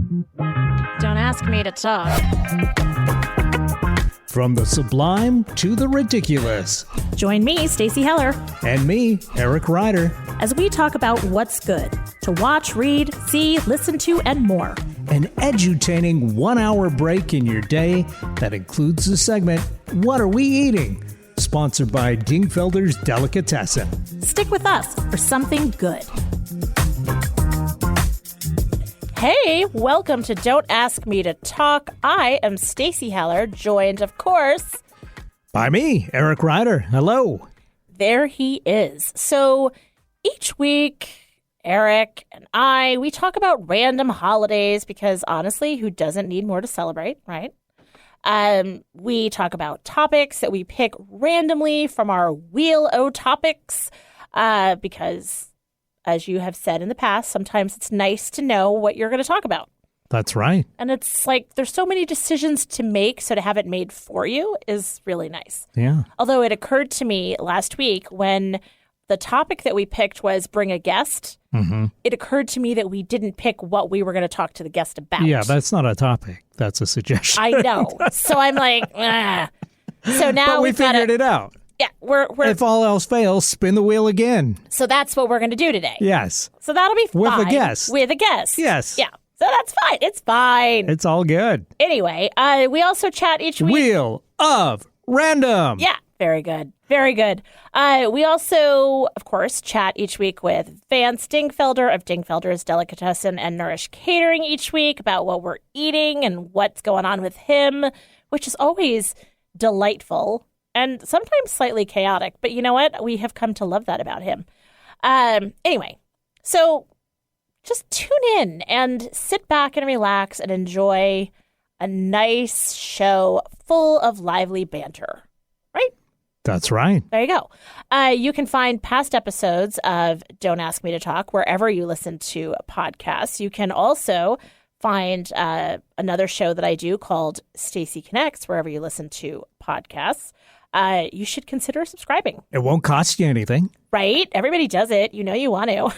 Don't ask me to talk. From the sublime to the ridiculous. Join me, Stacey Heller, And me, Eric Ryder. as we talk about what's good to watch, read, see, listen to, and more. An edutaining 1-hour break in your day that includes the segment, What Are We Eating? Sponsored by Dingfelder's Delicatessen. Stick with us for something good. Hey, welcome to Don't Ask Me to Talk. I am Stacey Heller, joined, of course, By me, Eric Ryder. Hello. there he is. So each week, Eric and we talk about random holidays because honestly, who doesn't need more to celebrate, right? We talk about topics that we pick randomly from our Wheel O Topics because, as you have said in the past, sometimes it's nice to know what you're going to talk about. That's right. And it's like there's so many decisions to make, so to have it made for you is really nice. Yeah. Although it occurred to me last week when the topic that we picked was bring a guest, it occurred to me that we didn't pick what we were going to talk to the guest about. Yeah, that's not a topic. That's a suggestion. I know. So I'm like, ah. So now But we we've got figured it out. Yeah, we're If all else fails, spin the wheel again. so that's what we're going to do today. Yes. So that'll be fine. With a guest. With a guest. Yes. Yeah. So that's fine. It's fine. It's all good. Anyway, we also chat each week. Wheel of Random. Yeah, very good. Very good. We also, of course, chat each week with Vance Dingfelder of Dingfelder's Delicatessen and Nourish Catering each week about what we're eating and what's going on with him, which is always delightful and sometimes slightly chaotic. But you know what? We have come to love that about him. Anyway, so just tune in and sit back and relax and enjoy a nice show full of lively banter. Right? That's right. There you go. You can find past episodes of Don't Ask Me to Talk wherever you listen to podcasts. You can also find another show that I do called Stacey Connects wherever you listen to podcasts. You should consider subscribing. It won't cost you anything. Right? Everybody does it. You know you want to.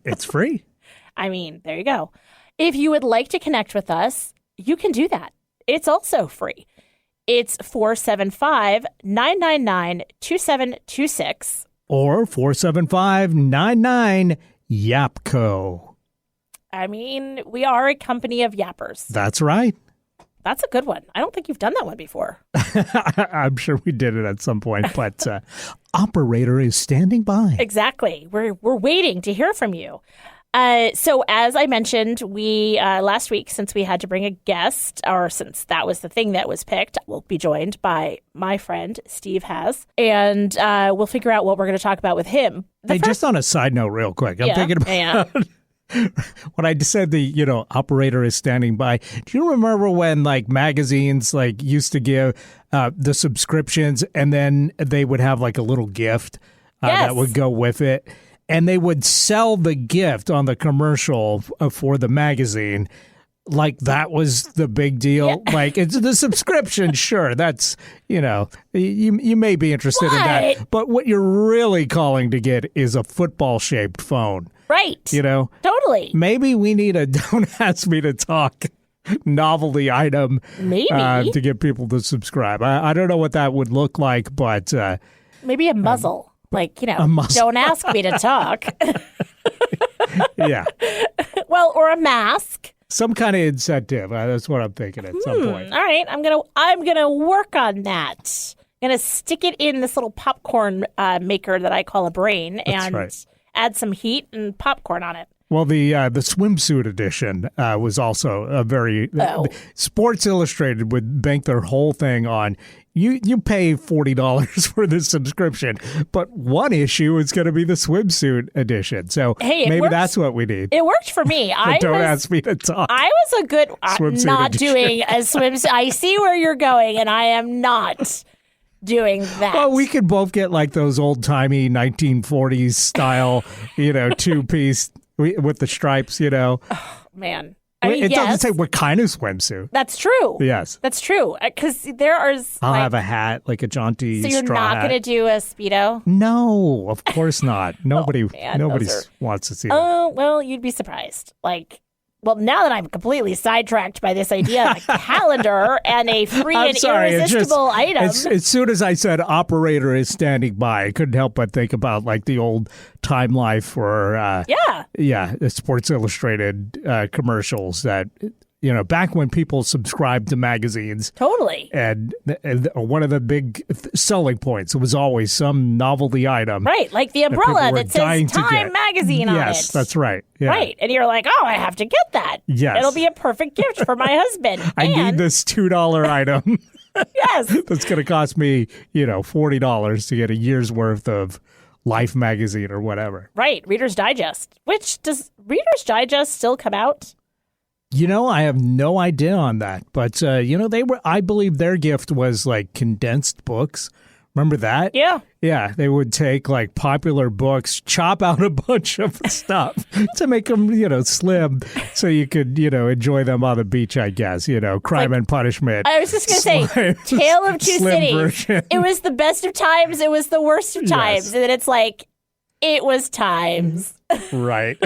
It's free. I mean, there you go. If you would like to connect with us, you can do that. It's also free. It's 475-999-2726. Or 475-99-YAPCO. I mean, we are a company of yappers. That's right. That's a good one. I don't think you've done that one before. I'm sure we did it at some point, but operator is standing by. Exactly. We're waiting to hear from you. So as I mentioned, we last week, since we had to bring a guest, or since that was the thing that was picked, we'll be joined by my friend, Steve Has, and we'll figure out what we're going to talk about with him. Hey, just on a side note real quick, I'm thinking about when I said the, operator is standing by. Do you remember when like magazines like used to give the subscriptions and then they would have like a little gift that would go with it? And they would sell the gift on the commercial for the magazine like that was the big deal. Yeah. Like, it's the subscription, sure, that's, you may be interested in that. But what you're really calling to get is a football-shaped phone. Right. Totally. Maybe we need a Don't Ask Me to Talk novelty item to get people to subscribe. I don't know what that would look like, but... maybe a muzzle. A muzzle. Don't ask me to talk. Yeah. Well, or a mask. Some kind of incentive. That's what I'm thinking at some point. All right. I'm gonna work on that. I'm gonna stick it in this little popcorn maker that I call a brain and add some heat and popcorn on it. Well, the swimsuit edition was also a very Sports Illustrated would bank their whole thing on you pay $40 for this subscription, but one issue is going to be the swimsuit edition. So maybe that's what we need. It worked for me. Don't ask me to talk. I was a good swimsuit not edition. Doing a swimsuit. I see where you're going, and I am not doing that. Well, we could both get like those old timey 1940s style, two-piece. With the stripes, Oh, man. It doesn't say what kind of swimsuit. That's true. Yes. That's true. Because there are... I'll have a hat, like a jaunty straw hat. So you're not going to do a Speedo? No, of course not. Nobody wants to see that. Oh, well, you'd be surprised. Like, well, now that I'm completely sidetracked by this idea of a calendar and a free and irresistible item. As soon as I said operator is standing by, I couldn't help but think about like the old Time Life or the Sports Illustrated commercials that, back when people subscribed to magazines. Totally. And one of the big selling points, it was always some novelty item. Right, like the umbrella that says Time Magazine on it. Yes, that's right. Yeah. Right, and you're like, oh, I have to get that. Yes. It'll be a perfect gift for my husband. I need this $2 item. Yes. That's going to cost me, $40 to get a year's worth of Life magazine or whatever. Right, Reader's Digest. Does Reader's Digest still come out? I have no idea on that, but I believe their gift was like condensed books. Remember that? Yeah. Yeah, they would take like popular books, chop out a bunch of stuff to make them, slim so you could, enjoy them on the beach, I guess, Crime and Punishment. I was just going to say, Tale of Two Cities. Version. It was the best of times. It was the worst of times. Yes. And then it's like, it was times. Right.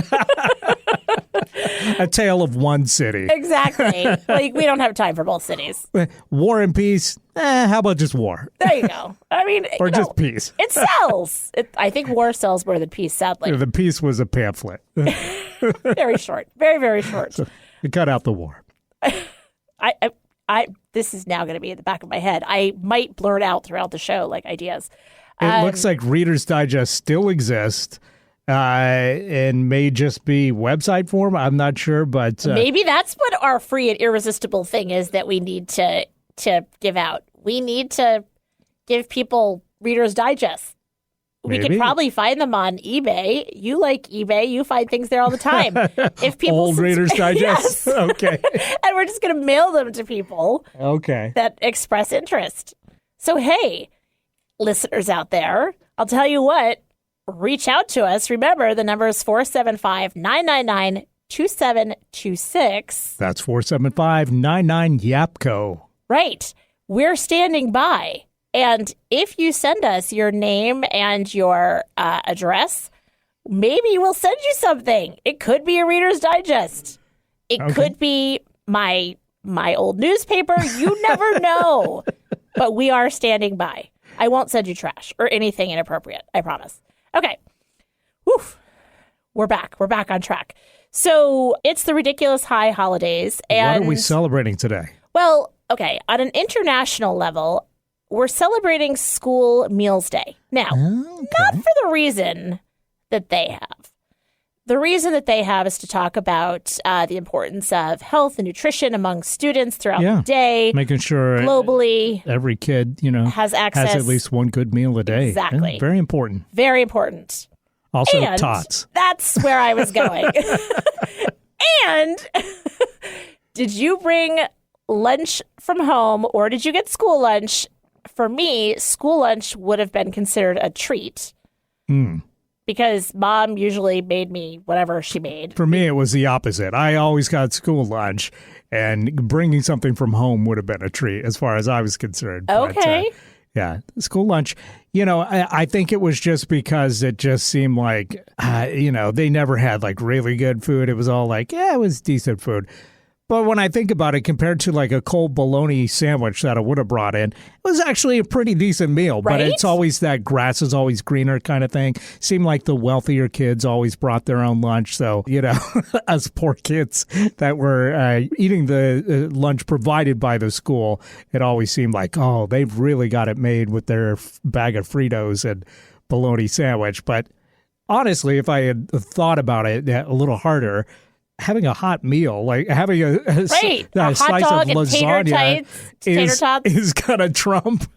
A tale of one city. Exactly. Like, we don't have time for both cities. War and peace. How about just war? There you go. I mean, or just peace. It sells. I think war sells more than peace, sadly. The peace was a pamphlet. Very short. Very, very short. So you cut out the war. This is now going to be in the back of my head. I might blurt out throughout the show, like, ideas. It looks like Reader's Digest still exists. And may just be website form. I'm not sure, but maybe that's what our free and irresistible thing is that we need to give out. We need to give people Reader's Digest. We could probably find them on eBay. You like eBay. You find things there all the time. If people old Reader's Digest. Yes. Okay. And we're just going to mail them to people. Okay. That express interest. So, hey, listeners out there, I'll tell you what. Reach out to us. Remember, the number is 475-999-2726. That's 475-99-YAPCO. Right. We're standing by. And if you send us your name and your address, maybe we'll send you something. It could be a Reader's Digest. It could be my old newspaper. You never know. But we are standing by. I won't send you trash or anything inappropriate. I promise. Okay. Whew. We're back. We're back on track. So it's the Ridiculous High holidays. And what are we celebrating today? Well, okay. On an international level, we're celebrating School Meals Day. Now, not for the reason that they have. The reason that they have is to talk about the importance of health and nutrition among students throughout the day. Making sure globally every kid, has access. Has at least one good meal a day. Exactly. Yeah, very important. Very important. Also, and tots. That's where I was going. And did you bring lunch from home or did you get school lunch? For me, school lunch would have been considered a treat. Because Mom usually made me whatever she made. For me, it was the opposite. I always got school lunch, and bringing something from home would have been a treat as far as I was concerned. Okay. But, school lunch, I think it was just because it just seemed like, they never had like really good food. It was all like, it was decent food. But when I think about it, compared to like a cold bologna sandwich that I would have brought in, it was actually a pretty decent meal. Right? But it's always that grass is always greener kind of thing. Seemed like the wealthier kids always brought their own lunch. So, us poor kids that were eating the lunch provided by the school, it always seemed like, oh, they've really got it made with their bag of Fritos and bologna sandwich. But honestly, if I had thought about it a little harder, having a hot meal, like having a hot slice dog of lasagna is going to trump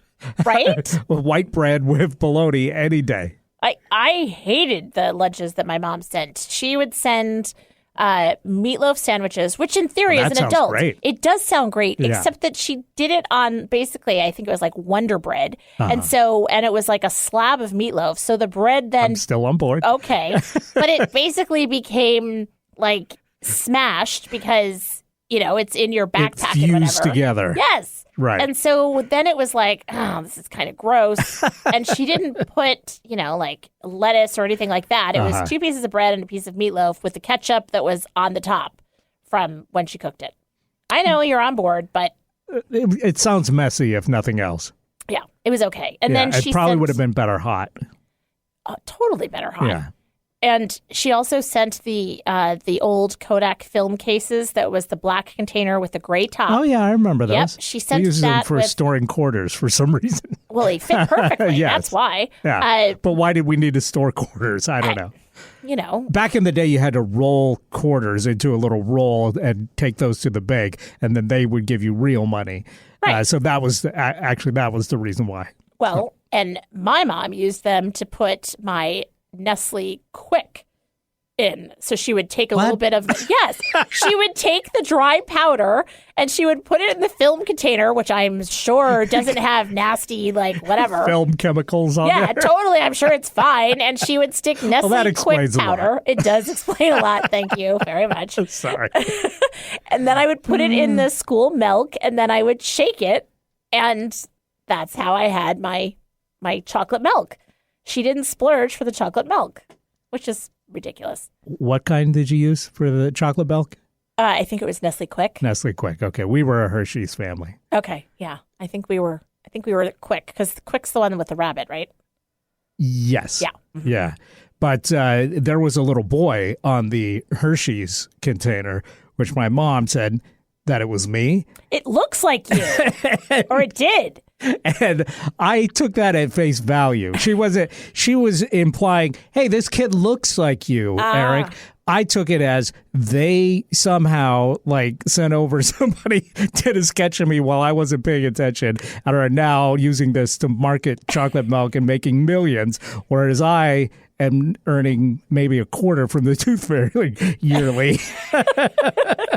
white bread with bologna any day. I hated the lunches that my mom sent. She would send meatloaf sandwiches, which in theory as an adult, it does sound great, except that she did it on basically, I think it was like Wonder Bread. And it was like a slab of meatloaf. So the bread then... I'm still on board. Okay. But it basically became like smashed because, it's in your backpack it's and whatever. Fused together. Yes. Right. And so then it was like, oh, this is kind of gross. And she didn't put, like lettuce or anything like that. It was 2 pieces of bread and a piece of meatloaf with the ketchup that was on the top from when she cooked it. I know you're on board, but it sounds messy if nothing else. Yeah, it was okay. And then it probably would have been better hot. Totally better hot. Yeah. And she also sent the old Kodak film cases that was the black container with the gray top. Oh, yeah, I remember those. Yep, she sent uses that them for storing quarters for some reason. Well, they fit perfectly. Yes. That's why. Yeah. But why did we need to store quarters? I don't know. You know. Back in the day, you had to roll quarters into a little roll and take those to the bank, and then they would give you real money. Right. So that was that was the reason why. Well, and my mom used them to put my Nestle Quick in. So she would take a little bit of she would take the dry powder and she would put it in the film container, which I'm sure doesn't have nasty, like, whatever film chemicals on there. Totally, I'm sure it's fine. And she would stick Nestle Quick powder. It does explain a lot. Thank you very much. Sorry. And then I would put it in the school milk, and then I would shake it, and that's how I had my chocolate milk. She didn't splurge for the chocolate milk, which is ridiculous. What kind did you use for the chocolate milk? I think it was Nestle Quick. Nestle Quick. Okay, we were a Hershey's family. Okay, yeah. I think we were Quick, because Quick's the one with the rabbit, right? Yes. Yeah. Mm-hmm. Yeah. But there was a little boy on the Hershey's container, which my mom said that it was me. It looks like you, or it did. And I took that at face value. She was implying, hey, this kid looks like you, Eric. I took it as they somehow sent over somebody did a sketch of me while I wasn't paying attention and are now using this to market chocolate milk and making millions, whereas I am earning maybe a quarter from the Tooth Fairy yearly.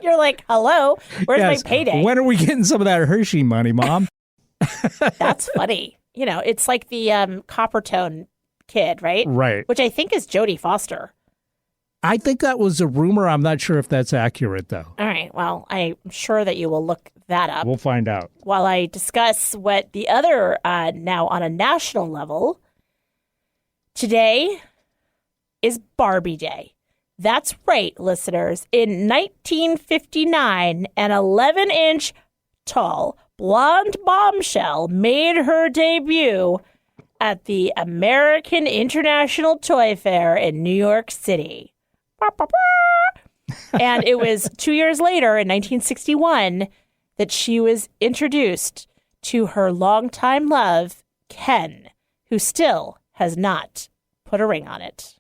You're like, hello, where's my payday? When are we getting some of that Hershey money, Mom? That's funny. You know, it's like the Coppertone kid, right? Right. Which I think is Jodie Foster. I think that was a rumor. I'm not sure if that's accurate, though. All right. Well, I'm sure that you will look that up. We'll find out. While I discuss what the other, now on a national level, today is Barbie Day. That's right, listeners. In 1959, an 11-inch tall blonde bombshell made her debut at the American International Toy Fair in New York City. And it was 2 years later, in 1961, that she was introduced to her longtime love, Ken, who still has not put a ring on it.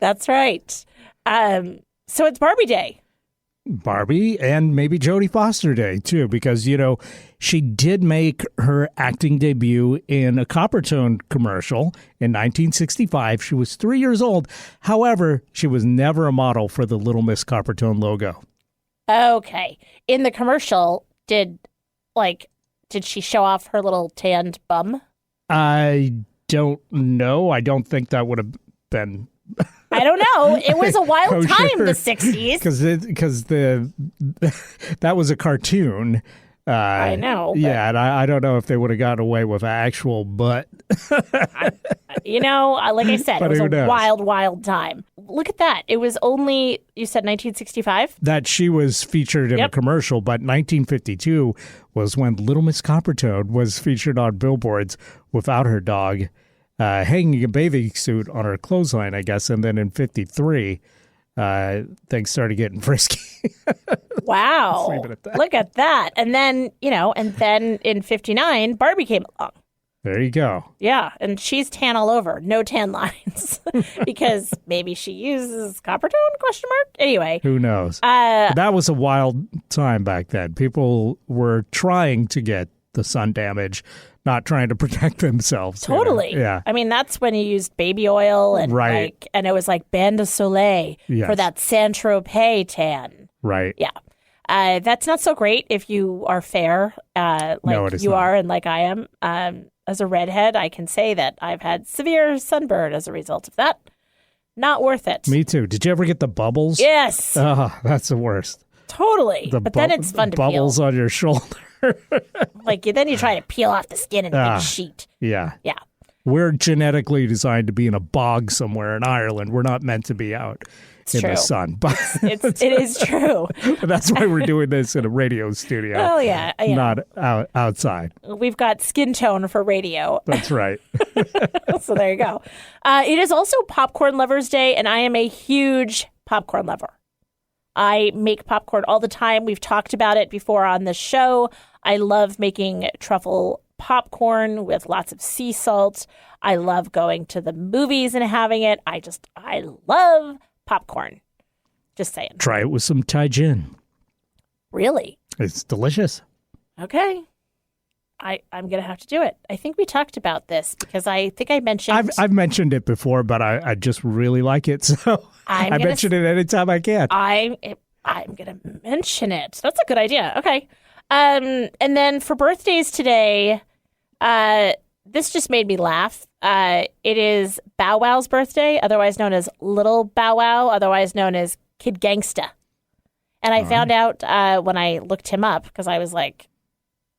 That's right. So it's Barbie Day. Barbie and maybe Jodie Foster Day, too, because, she did make her acting debut in a Coppertone commercial in 1965. She was 3 years old. However, she was never a model for the Little Miss Coppertone logo. Okay. In the commercial, did she show off her little tanned bum? I don't know. I don't think that would have been... I don't know. It was a wild time, the 60s. Because that was a cartoon. I know. Yeah, and I don't know if they would have gotten away with actual butt. Like I said, it was a wild, wild time. Look at that. It was only, you said 1965? That she was featured in a commercial, but 1952 was when Little Miss Coppertone was featured on billboards without her dog. Hanging a bathing suit on her clothesline, I guess. And then in 53, things started getting frisky. Wow. Look at that. And then, in 59, Barbie came along. There you go. Yeah. And she's tan all over. No tan lines. Because maybe she uses Coppertone, ? Anyway. Who knows? That was a wild time back then. People were trying to get the sun damage, not trying to protect themselves. Totally. Yeah. I mean, that's when you used baby oil and and it was like Bain de Soleil for that Saint-Tropez tan. Right. Yeah. That's not so great if you are fair, no, it is you not. are and like I am. As a redhead, I can say that I've had severe sunburn as a result of that. Not worth it. Me too. Did you ever get the bubbles? Yes. Oh, that's the worst. Totally. But then it's fun to peel. Bubbles on your shoulder. Then you try to peel off the skin and make a sheet. Yeah. Yeah. We're genetically designed to be in a bog somewhere in Ireland. We're not meant to be out the sun. But it is true. But that's why we're doing this in a radio studio. Oh, yeah. Not outside. We've got skin tone for radio. That's right. So there you go. It is also Popcorn Lovers Day, and I am a huge popcorn lover. I make popcorn all the time. We've talked about it before on the show. I love making truffle popcorn with lots of sea salt. I love going to the movies and having it. I love popcorn. Just saying. Try it with some Thai gin. Really? It's delicious. Okay. I'm going to have to do it. I think we talked about this because I think I mentioned... I've mentioned it before, but I just really like it. So I mention it anytime I can. I'm going to mention it. That's a good idea. Okay. And then for birthdays today, this just made me laugh. It is Bow Wow's birthday, otherwise known as Little Bow Wow, otherwise known as Kid Gangsta. And I found out when I looked him up, because I was like,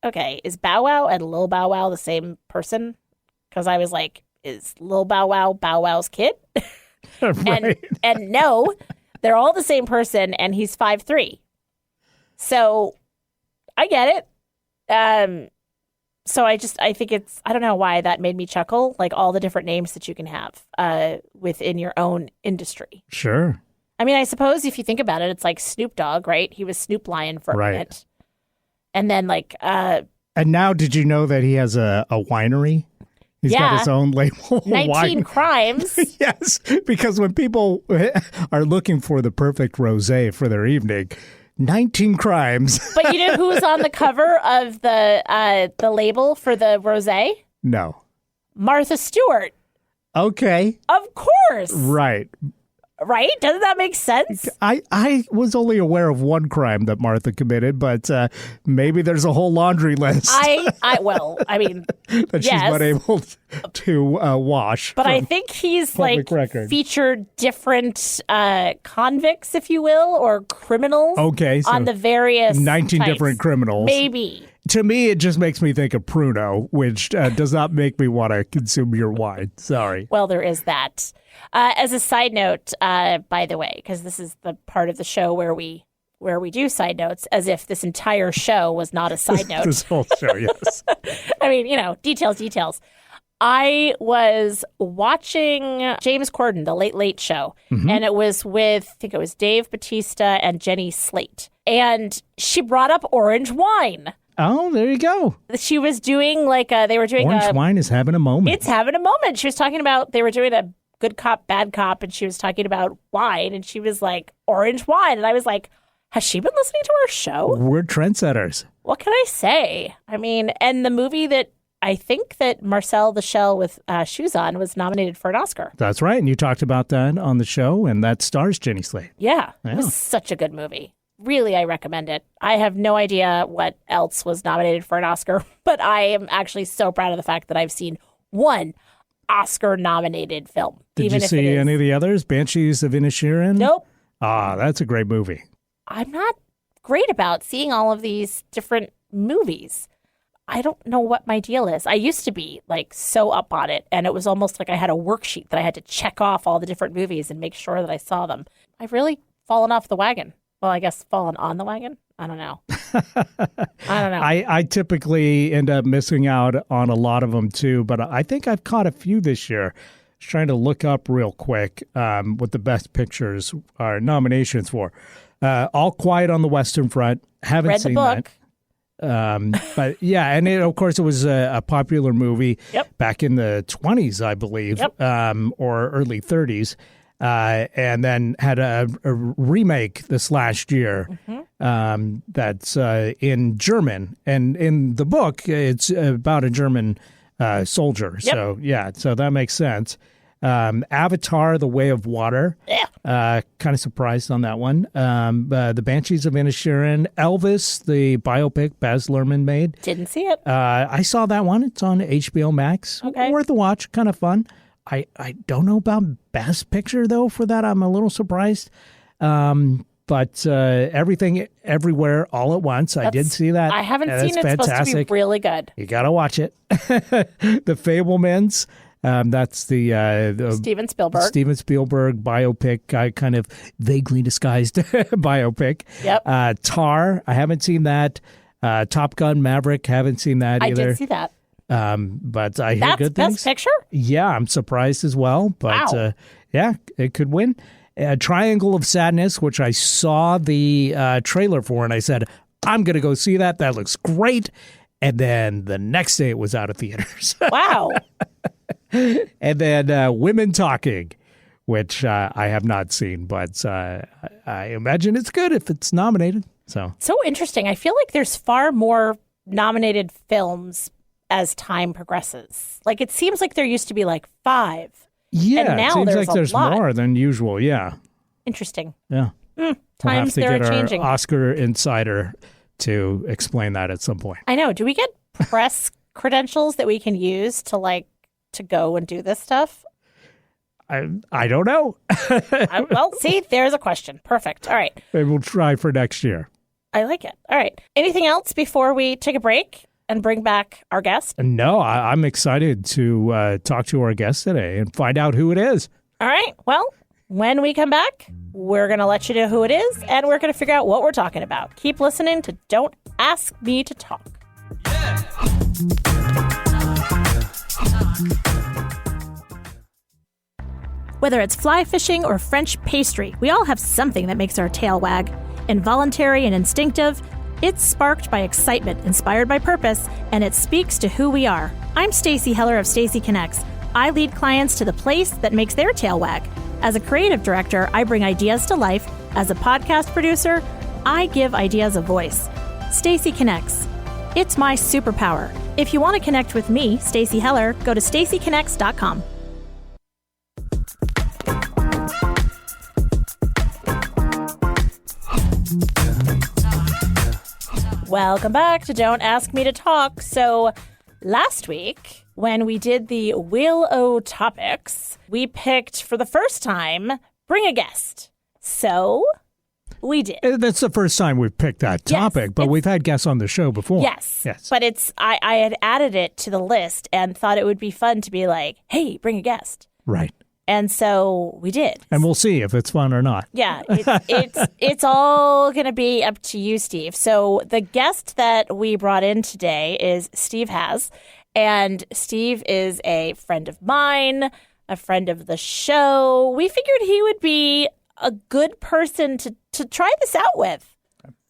okay, is Bow Wow and Lil Bow Wow the same person? Because I was like, is Lil Bow Wow Bow Wow's kid? Right. And no, they're all the same person, and he's 5'3". So I get it. So I think I don't know why that made me chuckle, like all the different names that you can have within your own industry. Sure. I mean, I suppose if you think about it, it's like Snoop Dogg, right? He was Snoop Lion for a minute. And then and now did you know that he has a winery? He's got his own label. 19 Crimes. Yes, because when people are looking for the perfect rosé for their evening, 19 Crimes. But you know who's on the cover of the label for the rosé? No. Martha Stewart. Okay. Of course. Right. Right? Doesn't that make sense? I was only aware of one crime that Martha committed, but maybe there's a whole laundry list. I mean, that she's not able to wash. But I think he's like featured different convicts, if you will, or criminals. Okay, so on the various 19 types. Different criminals. Maybe. To me, it just makes me think of Pruno, which does not make me want to consume your wine. Sorry. Well, there is that. As a side note, by the way, because this is the part of the show where we do side notes, as if this entire show was not a side note. This whole show, yes. I mean, details. I was watching James Corden, The Late Late Show, and it was with, I think it was Dave Bautista and Jenny Slate. And she brought up orange wine. Oh, there you go. She was doing they were doing orange wine is having a moment. It's having a moment. She was talking about, they were doing a good cop, bad cop, and she was talking about wine, and she was like, orange wine. And I was like, has she been listening to our show? We're trendsetters. What can I say? I mean, and the movie that I think that Marcel the Shell with shoes on was nominated for an Oscar. That's right. And you talked about that on the show, and that stars Jenny Slate. Yeah. It was such a good movie. Really, I recommend it. I have no idea what else was nominated for an Oscar, but I am actually so proud of the fact that I've seen one Oscar-nominated film. Did you see any of the others? Banshees of Inisherin? Nope. Ah, that's a great movie. I'm not great about seeing all of these different movies. I don't know what my deal is. I used to be so up on it, and it was almost like I had a worksheet that I had to check off all the different movies and make sure that I saw them. I've really fallen off the wagon. Well, I guess fallen on the wagon? I don't know. I typically end up missing out on a lot of them, too, but I think I've caught a few this year. Just trying to look up real quick what the best pictures are nominations for. All Quiet on the Western Front. Haven't seen that. But yeah, and of course it was a popular movie back in the 20s, I believe, or early 30s. And then had a remake this last year that's in German. And in the book, it's about a German soldier. Yep. So, yeah, so that makes sense. Avatar, The Way of Water. Yeah. Kind of surprised on that one. The Banshees of Inisherin. Elvis, the biopic Baz Luhrmann made. Didn't see it. I saw that one. It's on HBO Max. Okay. Worth a watch. Kind of fun. I don't know about Best Picture, though, for that. I'm a little surprised. But Everything, Everywhere, All at Once. I did see that. I haven't seen it. It's supposed to be really good. You got to watch it. The Fabelmans. That's the Steven Spielberg biopic, kind of vaguely disguised biopic. Yep. Tar, I haven't seen that. Top Gun Maverick, haven't seen that either. I did see that. But I hear good things. Best Picture? Yeah, I'm surprised as well. But wow. Yeah, it could win. Triangle of Sadness, which I saw the trailer for, and I said, I'm going to go see that. That looks great. And then the next day it was out of theaters. Wow. And then Women Talking, which I have not seen, but I imagine it's good if it's nominated. So interesting. I feel like there's far more nominated films as time progresses. Like it seems like there used to be like 5. Yeah, and now it seems there's like there's more than usual. Yeah. Interesting. Yeah. Times they're changing. We'll have to get our Oscar insider to explain that at some point. I know. Do we get press credentials that we can use to go and do this stuff? I don't know. Well, see, there's a question. Perfect. All right. Maybe we'll try for next year. I like it. All right. Anything else before we take a break and bring back our guest? No, I'm excited to talk to our guest today and find out who it is. All right. Well, when we come back, we're going to let you know who it is, and we're going to figure out what we're talking about. Keep listening to Don't Ask Me to Talk. Yeah. Whether it's fly fishing or French pastry, we all have something that makes our tail wag. Involuntary and instinctive, it's sparked by excitement, inspired by purpose, and it speaks to who we are. I'm Stacey Heller of Stacey Connects. I lead clients to the place that makes their tail wag. As a creative director, I bring ideas to life. As a podcast producer, I give ideas a voice. Stacey Connects. It's my superpower. If you want to connect with me, Stacey Heller, go to staceyconnects.com. Welcome back to Don't Ask Me to Talk. So last week, when we did the Wheel O Topics, we picked for the first time, Bring a Guest. So we did. That's the first time we've picked that topic, but we've had guests on the show before. Yes. But I had added it to the list and thought it would be fun to be like, hey, bring a guest. Right. And so we did. And we'll see if it's fun or not. Yeah, it's all going to be up to you, Steve. So the guest that we brought in today is Steve Haas. And Steve is a friend of mine, a friend of the show. We figured he would be a good person to try this out with.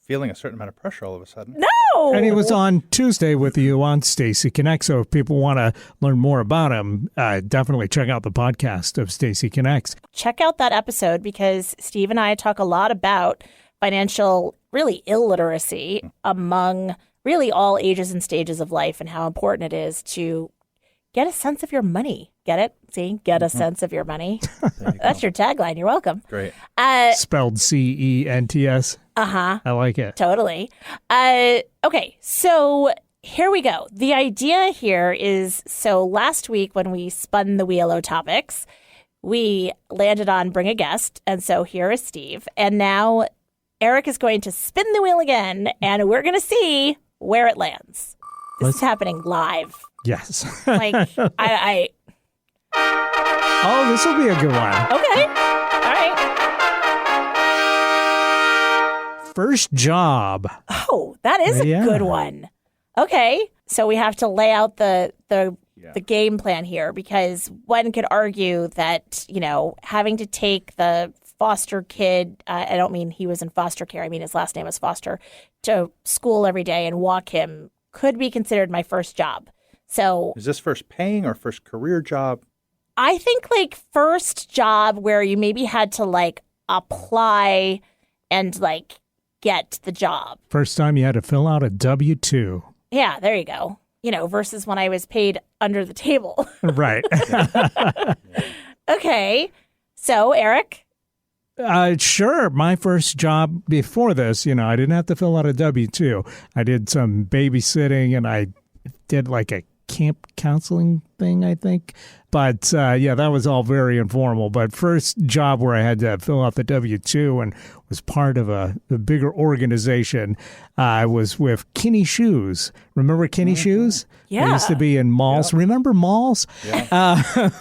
Feeling a certain amount of pressure all of a sudden. No! And he was on Tuesday with you on Stacey Connects. So if people want to learn more about him, definitely check out the podcast of Stacey Connects. Check out that episode because Steve and I talk a lot about financial, really illiteracy among really all ages and stages of life and how important it is to get a sense of your money. Get it? See? Get a sense of your money. That's your tagline. You're welcome. Great. Spelled CENTS. Uh-huh. I like it. Totally. Okay, so here we go. The idea here is, so last week when we spun the Wheel O Topics, we landed on Bring a Guest, and so here is Steve. And now Eric is going to spin the wheel again, and we're going to see where it lands. This is happening live. Yes. Like, I Oh, this will be a good one. Okay. All right. First job. Oh, that is a good one. Okay. So we have to lay out the game plan here because one could argue that, having to take the foster kid, I don't mean he was in foster care, I mean his last name is Foster, to school every day and walk him could be considered my first job. So is this first paying or first career job? I think like first job where you maybe had to like apply and like get the job. First time you had to fill out a W-2. Yeah, there you go. Versus when I was paid under the table. Right. Okay. So, Eric? Sure. My first job before this, I didn't have to fill out a W-2. I did some babysitting and I did like a camp counseling thing, I think. But yeah, that was all very informal. But first job where I had to fill out the W-2 and was part of a bigger organization, I was with Kinney Shoes. Remember Kinney Shoes? Yeah. They used to be in malls. Yeah. Remember malls? Yeah.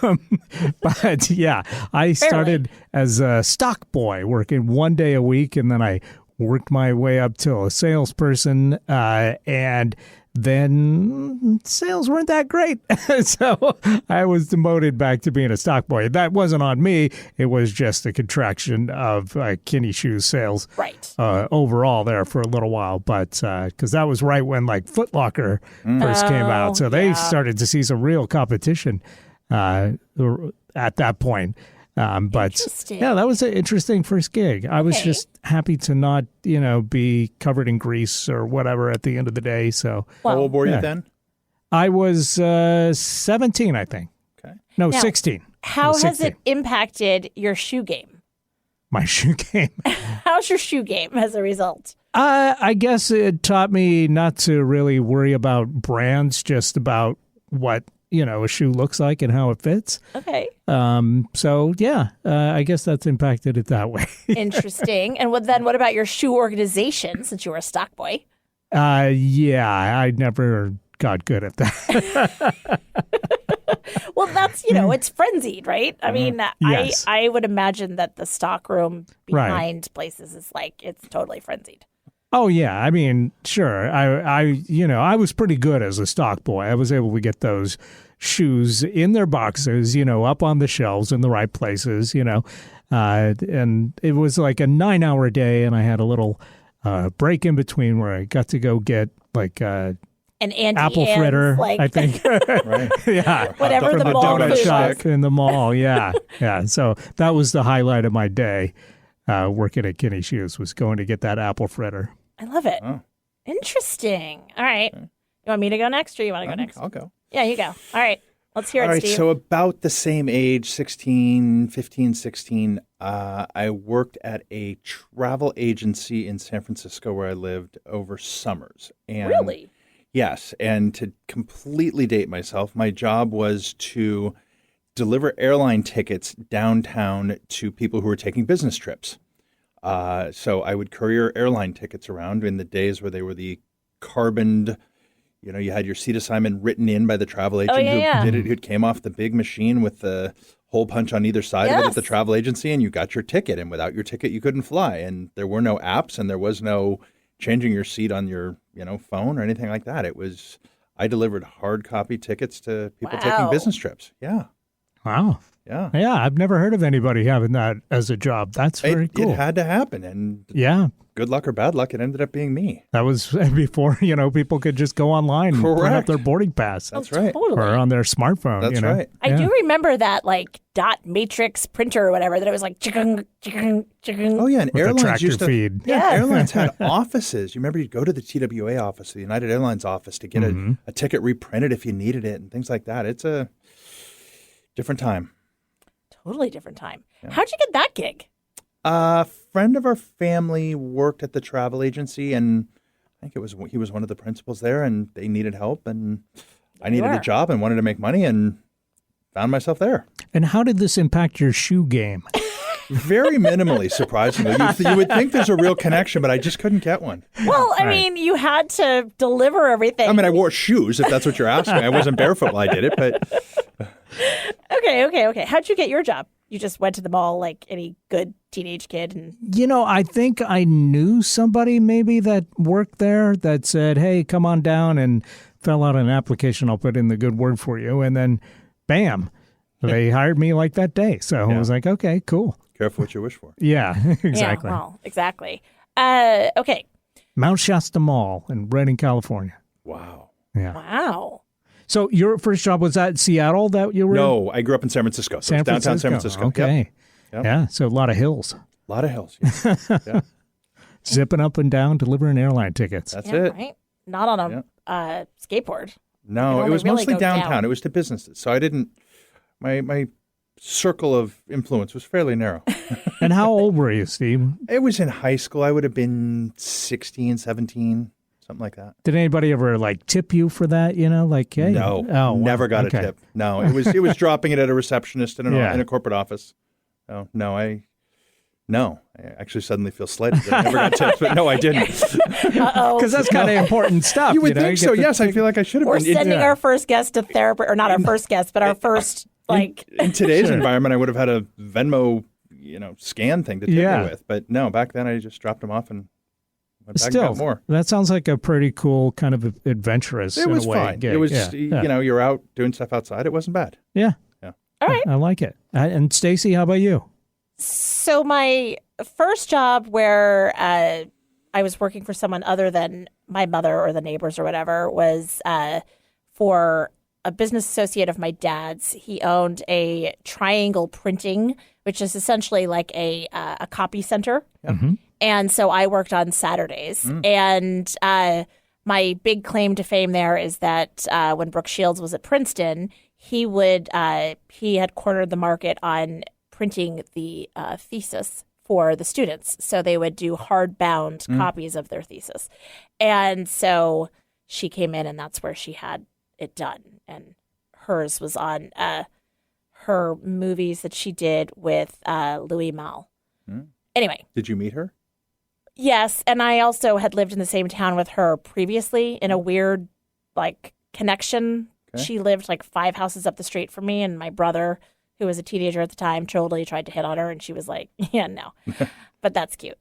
But yeah, I started as a stock boy working 1 day a week, and then I worked my way up to a salesperson, and then sales weren't that great. So I was demoted back to being a stock boy. That wasn't on me. It was just a contraction of Kinney Shoes sales overall there for a little while. But because that was right when like Foot Locker first came out. So they started to see some real competition at that point. But yeah, that was an interesting first gig. I was just happy to not, be covered in grease or whatever at the end of the day. So how old were you then? I was 17, I think. Okay. No, 16. How has it impacted your shoe game? My shoe game. How's your shoe game as a result? I guess it taught me not to really worry about brands, just about what a shoe looks like and how it fits. Okay. So yeah, I guess that's impacted it that way. Interesting. And what about your shoe organization, since you were a stock boy? Yeah, I never got good at that. Well, that's, it's frenzied, right? I mean, yes. I would imagine that the stock room behind places is it's totally frenzied. Oh yeah, I mean, sure. I was pretty good as a stock boy. I was able to get those shoes in their boxes, up on the shelves in the right places, and it was like a 9-hour day, and I had a little break in between where I got to go get like an apple fritter, I think. Right. Yeah, whatever from the the mall donut food shop in the mall. Yeah, yeah. So that was the highlight of my day. Working at Kinney Shoes was going to get that apple fritter. I love it. Oh. Interesting. All right. Okay. You want me to go next or you want to go next? I'll go. Yeah, you go. All right. Let's hear it, Steve. So about the same age, 15, 16, I worked at a travel agency in San Francisco where I lived over summers. And really? Yes. And to completely date myself, my job was to deliver airline tickets downtown to people who were taking business trips. So I would courier airline tickets around in the days where they were the carboned, you had your seat assignment written in by the travel agent who did it, who came off the big machine with the hole punch on either side of it at the travel agency, and you got your ticket. And without your ticket, you couldn't fly. And there were no apps, and there was no changing your seat on your, phone or anything like that. I delivered hard copy tickets to people taking business trips. Yeah. Wow. Yeah. Yeah, I've never heard of anybody having that as a job. That's very cool. It had to happen. And good luck or bad luck, it ended up being me. That was before, people could just go online and print up their boarding pass. That's right. Totally. Or on their smartphone. That's right. I do remember that dot matrix printer or whatever, that it was like chicken. Oh, yeah. And with airlines used to feed. Yeah. Airlines had offices. You remember you'd go to the TWA office, the United Airlines office, to get a ticket reprinted if you needed it and things like that. It's a different time. Totally different time. Yeah. How'd you get that gig? A friend of our family worked at the travel agency, and I think he was one of the principals there, and they needed help, and I needed a job and wanted to make money, and found myself there. And how did this impact your shoe game? Very minimally, surprisingly. You would think there's a real connection, but I just couldn't get one. Well, I mean, you had to deliver everything. I mean, I wore shoes, if that's what you're asking. I wasn't barefoot while I did it, but... Okay. How'd you get your job? You just went to the mall like any good teenage kid? And I think I knew somebody maybe that worked there that said, hey, come on down, and fill out an application. I'll put in the good word for you. And then, bam, they hired me like that day. So I was like, okay, cool. Careful what you wish for. Yeah, exactly. Yeah, well, exactly. Okay. Mount Shasta Mall in Redding, California. Wow. Yeah. Wow. So your first job was at Seattle that you were No, I grew up in San Francisco. So downtown San Francisco. Okay. Yep. Yeah, so a lot of hills. A lot of hills. Yeah. Zipping up and down, delivering airline tickets. That's it. Right? Not on a skateboard. No, it was really mostly downtown. It was to businesses. So I didn't, my circle of influence was fairly narrow. And how old were you, Steve? It was in high school. I would have been 16, 17. something like that. Did anybody ever like tip you for that? You know, like hey, no, never got a tip. No, it was dropping it at a rereceptionist in a corporate office. No, I actually suddenly feel slighted that I never got tips, but no, I didn't. Because that's kind of important stuff. You would think so. Yes, I feel like I should have. We're sending our first guest to therapy, or not our first guest, but our first like. In today's environment, I would have had a Venmo, scan thing to tip me with, but no, back then I just dropped them off and went back and got more. That sounds like a pretty cool kind of adventurous. It was in a way, fine. gig. It was you're out doing stuff outside. It wasn't bad. Yeah. All right. I like it. And Stacy, how about you? So my first job where I was working for someone other than my mother or the neighbors or whatever was for a business associate of my dad's. He owned a Triangle Printing, which is essentially like a copy center. Mm-hmm. And so I worked on Saturdays. And my big claim to fame there is that when Brooke Shields was at Princeton, he had cornered the market on printing the thesis for the students. So they would do hardbound copies of their thesis. And so she came in and that's where she had it done. And hers was on her movies that she did with Louis Malle. Anyway. Did you meet her? Yes. And I also had lived in the same town with her previously in a weird connection. Okay. She lived 5 houses up the street from me, and my brother, who was a teenager at the time, totally tried to hit on her, and she was like, yeah, no. But that's cute.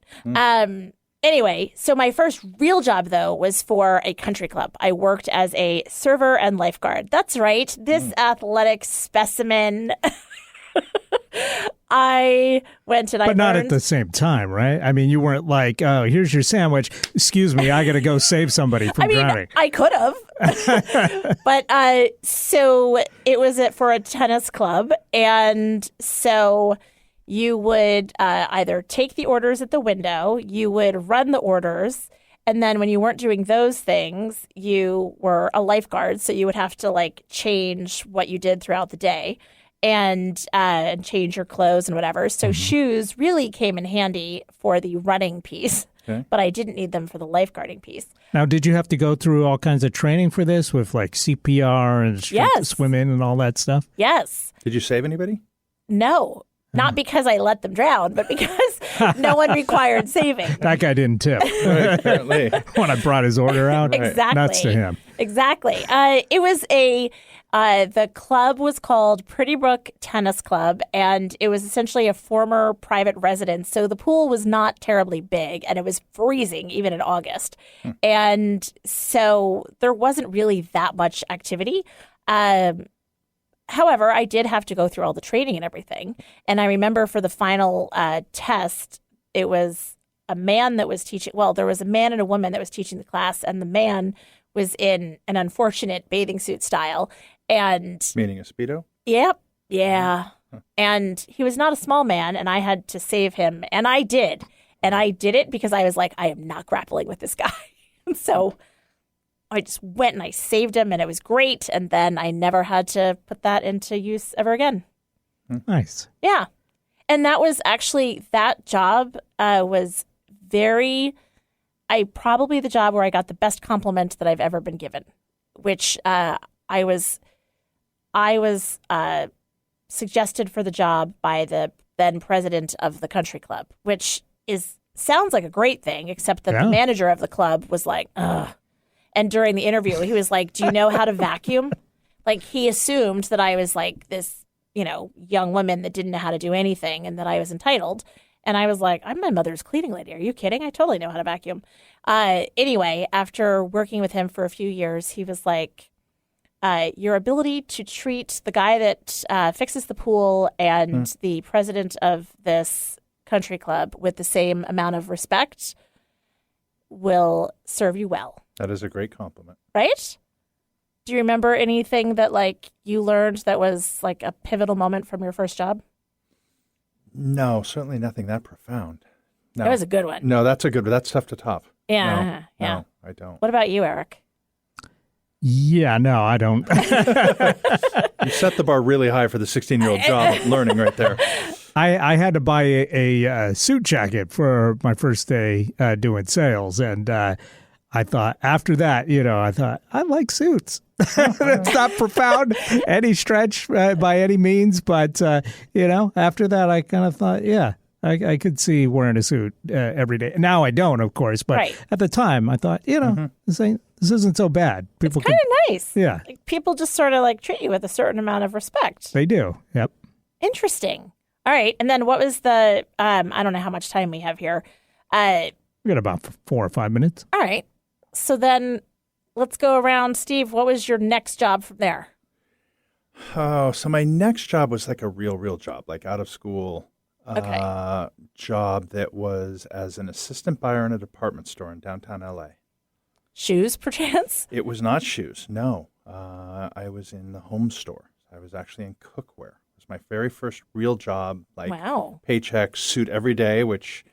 Anyway, so my first real job, though, was for a country club. I worked as a server and lifeguard. That's right. This athletic specimen. I went and But not at the same time, right? I mean, you weren't like, oh, here's your sandwich. Excuse me, I got to go save somebody from drowning. I could have. But so it was for a tennis club. And so you would either take the orders at the window, you would run the orders. And then when you weren't doing those things, you were a lifeguard. So you would have to change what you did throughout the day. And change your clothes and whatever. So shoes really came in handy for the running piece, but I didn't need them for the lifeguarding piece. Now, did you have to go through all kinds of training for this with CPR and swimming and all that stuff? Yes. Did you save anybody? No. Not because I let them drown, but because no one required saving. That guy didn't tip. Apparently. When I brought his order out. Exactly. Nuts to him. Exactly. It was the club was called Pretty Brook Tennis Club, and it was essentially a former private residence. So the pool was not terribly big, and it was freezing even in August. And so there wasn't really that much activity. However, I did have to go through all the training and everything. And I remember for the final test, it was a man that was teaching. Well, there was a man and a woman that was teaching the class, and the man was in an unfortunate bathing suit style. And meaning a Speedo? Yep. Yeah. And he was not a small man, and I had to save him. And I did. And I did it because I was like, I am not grappling with this guy. And so I just went and I saved him, and it was great. And then I never had to put that into use ever again. Nice. Yeah. And that was actually, that job was probably the job where I got the best compliment that I've ever been given, which I was suggested for the job by the then president of the country club, which sounds like a great thing, except that the manager of the club was like, ugh. And during the interview, he was like, do you know how to vacuum? He assumed that I was like this, young woman that didn't know how to do anything and that I was entitled. And I was like, I'm my mother's cleaning lady. Are you kidding? I totally know how to vacuum. Anyway, after working with him for a few years, he was like, your ability to treat the guy that fixes the pool and the president of this country club with the same amount of respect will serve you well. That is a great compliment. Right? Do you remember anything that you learned that was a pivotal moment from your first job? No, certainly nothing that profound. No. That was a good one. No, that's tough to top. Yeah. No, I don't. What about you, Eric? Yeah, no, I don't. You set the bar really high for the 16-year-old job of learning right there. I had to buy a suit jacket for my first day doing sales, and I thought after that, I like suits. It's not profound any stretch by any means, but after that, I kind of thought, yeah, I could see wearing a suit every day. Now I don't, of course, but at the time, I thought, this isn't so bad. People it's kind of nice. Yeah, like, people just sort of like treat you with a certain amount of respect. They do. Yep. Interesting. All right, and then what was the? I don't know how much time we have here. We got about 4 or 5 minutes. All right. So then let's go around. Steve, what was your next job from there? Oh, so my next job was like a real job, like out of school job that was as an assistant buyer in a department store in downtown LA. Shoes, perchance? It was not shoes, no. I was in the home store. I was actually in cookware. It was my very first real job, like paycheck, suit every day, which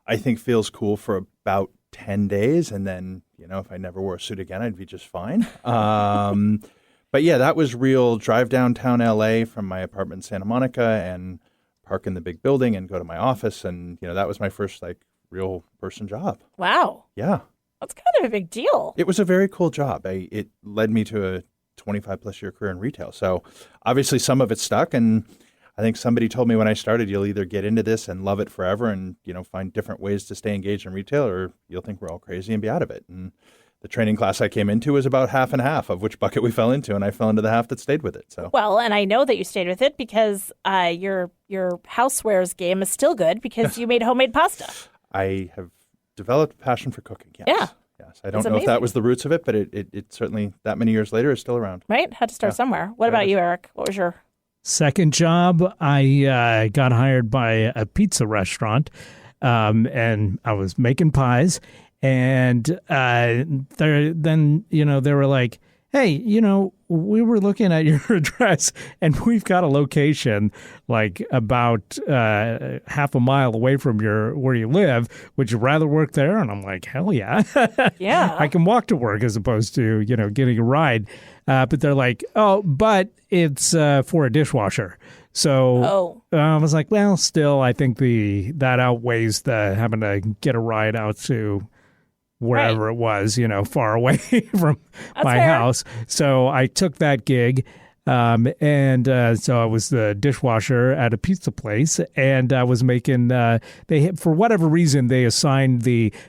I think feels cool for about 10 days. And then, if I never wore a suit again, I'd be just fine. But yeah, that was real. Drive downtown LA from my apartment in Santa Monica and park in the big building and go to my office. And, that was my first like real person job. Wow. Yeah. That's kind of a big deal. It was a very cool job. It led me to a 25 plus year career in retail. So obviously some of it stuck. And I think somebody told me when I started, you'll either get into this and love it forever and, find different ways to stay engaged in retail, or you'll think we're all crazy and be out of it. And the training class I came into was about half and half of which bucket we fell into. And I fell into the half that stayed with it. So well, and I know that you stayed with it because your housewares game is still good because you made homemade pasta. I have developed a passion for cooking. Yes. Yeah. Yes. I don't know if that was the roots of it, but it certainly that many years later is still around. Right. Had to start somewhere. What about you, Eric? What was your second job? I got hired by a pizza restaurant, and I was making pies. And then they were like, hey, we were looking at your address and we've got a location like about half a mile away from where you live. Would you rather work there? And I'm like, hell yeah. Yeah. I can walk to work as opposed to, getting a ride. But they're like, oh, but it's for a dishwasher. So I was like, well, still, I think that outweighs the having to get a ride out to wherever it was, far away from my house. So I took that gig. And so I was the dishwasher at a pizza place, and I was making, for whatever reason, they assigned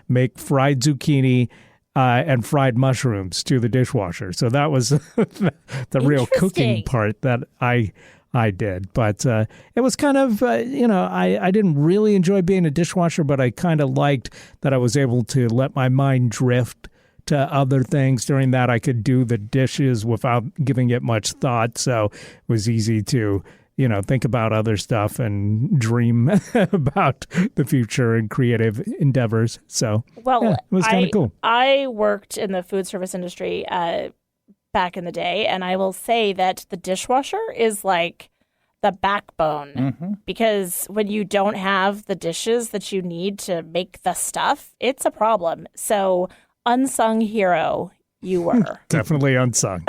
make fried zucchini and fried mushrooms to the dishwasher. So that was the real cooking part that I did. But it was kind of, I didn't really enjoy being a dishwasher, but I kind of liked that I was able to let my mind drift to other things. During that, I could do the dishes without giving it much thought. So it was easy to, think about other stuff and dream about the future and creative endeavors. So it was kind of cool. I worked in the food service industry back in the day, and I will say that the dishwasher is like the backbone because when you don't have the dishes that you need to make the stuff, it's a problem. So unsung hero you were. Definitely unsung.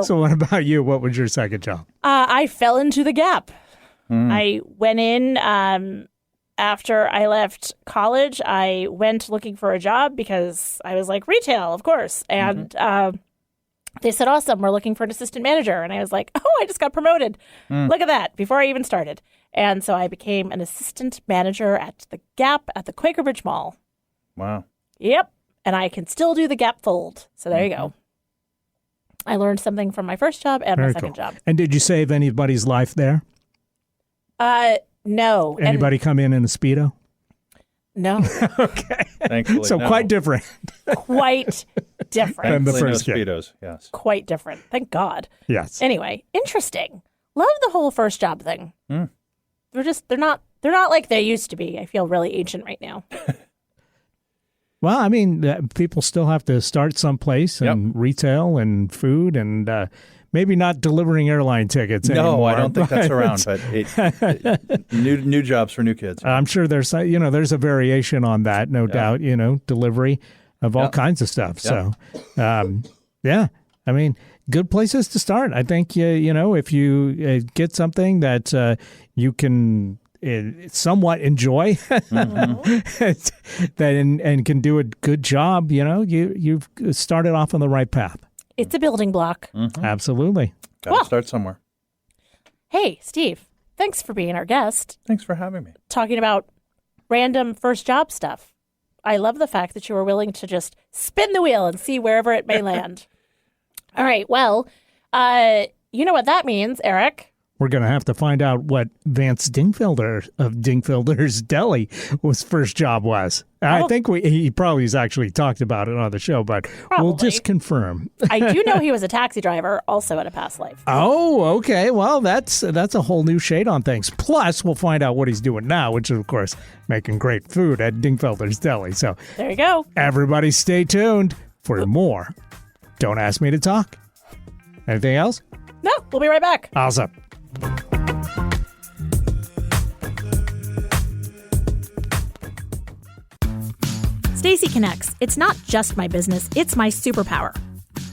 So what about you? What was your second job? I fell into the Gap. I went in after I left college. I went looking for a job because I was like, retail, of course. And they said, awesome, we're looking for an assistant manager. And I was like, oh, I just got promoted. Look at that, before I even started. And so I became an assistant manager at the Gap at the Quaker Bridge Mall. Wow. Yep. And I can still do the Gap fold. So there you go. I learned something from my first job and my second job. And did you save anybody's life there? No. Anybody come in a Speedo? No. Okay. Thankfully, so quite different. Quite different. Than the first no Speedos, yes. Quite different. Thank God. Yes. Anyway, interesting. Love the whole first job thing. They're not like they used to be. I feel really ancient right now. Well, I mean, people still have to start someplace and retail and food and maybe not delivering airline tickets anymore. No, I don't think that's around, but new jobs for new kids. I'm sure there's a variation on that, no doubt, delivery of all kinds of stuff. Yeah. So, I mean, good places to start. I think, if you get something that you can somewhat enjoy and can do a good job, you've started off on the right path. It's a building block. Mm-hmm. Absolutely. Got to start somewhere. Hey, Steve, thanks for being our guest. Thanks for having me. Talking about random first job stuff. I love the fact that you were willing to just spin the wheel and see wherever it may land. All right. Well, you know what that means, Eric. We're going to have to find out what Vance Dingfelder of Dingfelder's Deli was first job was. I think he probably has actually talked about it on the show, but we'll just confirm. I do know he was a taxi driver also in a past life. Oh, okay. Well, that's a whole new shade on things. Plus, we'll find out what he's doing now, which is, of course, making great food at Dingfelder's Deli. So there you go. Everybody stay tuned for more. Don't Ask Me to Talk. Anything else? No, we'll be right back. Awesome. Stacy Connects. It's not just my business, it's my superpower.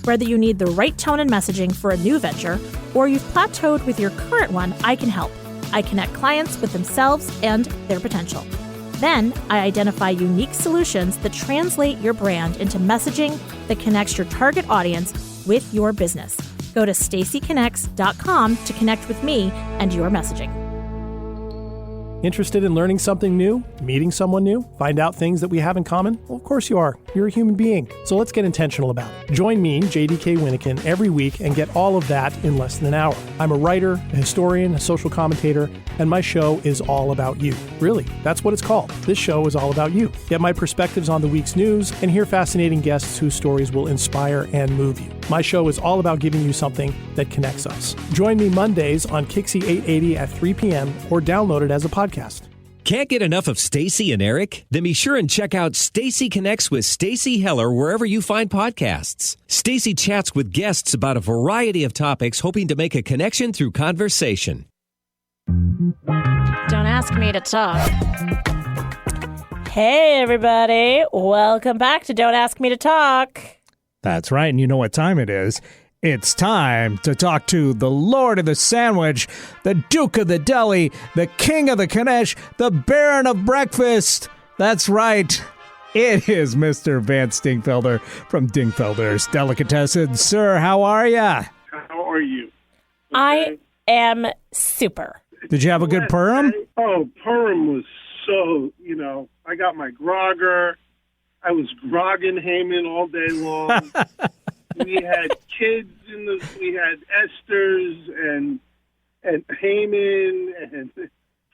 Whether you need the right tone and messaging for a new venture, or you've plateaued with your current one, I can help. I connect clients with themselves and their potential. Then, I identify unique solutions that translate your brand into messaging that connects your target audience with your business. Go to stacyconnects.com to connect with me and your messaging. Interested in learning something new? Meeting someone new? Find out things that we have in common? Well, of course you are. You're a human being. So let's get intentional about it. Join me, JDK Winnikin, every week and get all of that in less than an hour. I'm a writer, a historian, a social commentator, and my show is all about you. Really, that's what it's called. This show is all about you. Get my perspectives on the week's news and hear fascinating guests whose stories will inspire and move you. My show is all about giving you something that connects us. Join me Mondays on Kixie 880 at 3 p.m. or download it as a podcast. Can't get enough of Stacy and Eric? Then be sure and check out Stacy Connects with Stacy Heller wherever you find podcasts. Stacy chats with guests about a variety of topics, hoping to make a connection through conversation. Don't ask me to talk. Hey, everybody. Welcome back to Don't Ask Me to Talk. That's right, and you know what time it is. It's time to talk to the Lord of the Sandwich, the Duke of the Deli, the King of the Knish, the Baron of Breakfast. That's right. It is Mr. Vance Dingfelder from Dingfelder's Delicatessen. Sir, how are ya? How are you? Okay. I am super. Did you have a good Purim? Oh, Purim was so, I got my grogger. I was grogging Haman all day long. We had kids we had Esther's and Haman and